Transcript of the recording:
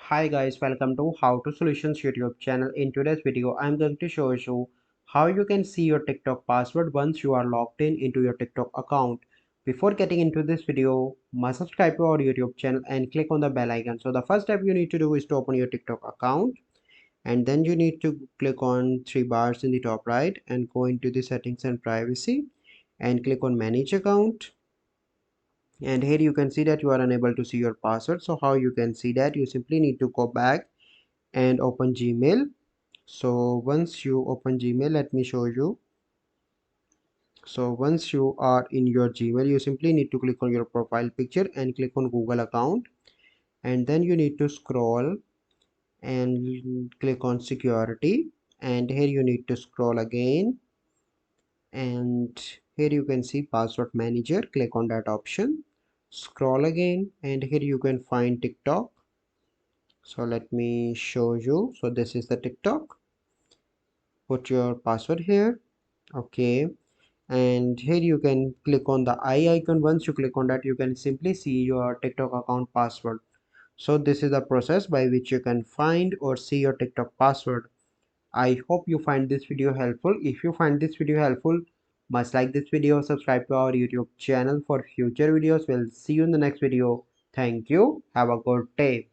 Hi guys, welcome to How to Solutions YouTube channel. In today's video, I'm going to show you how you can see your TikTok password once you are logged in into your TikTok account. Before getting into this video, must subscribe to our YouTube channel and click on the bell icon. So the first step you need to do is to open your TikTok account, and then you need to click on three bars in the top right and go into the settings and privacy and click on manage account. And here you can see that you are unable to see your password. So how you can see that? You simply need to go back and open Gmail. So once you open Gmail, let me show you. So once you are in your Gmail, you simply need to click on your profile picture and click on Google account, and then you need to scroll and click on security, and here you need to scroll again, and here you can see password manager. Click on that option, scroll again, and here you can find TikTok. So let me show you. So this is the TikTok. Put your password here. Okay, and here you can click on the eye icon. Once you click on that, you can simply see your TikTok account password. So this is the process by which you can find or see your TikTok password. I hope you find this video helpful. If you find this video helpful, must like this video, subscribe to our YouTube channel for future videos. We'll see you in the next video. Thank you. Have a good day.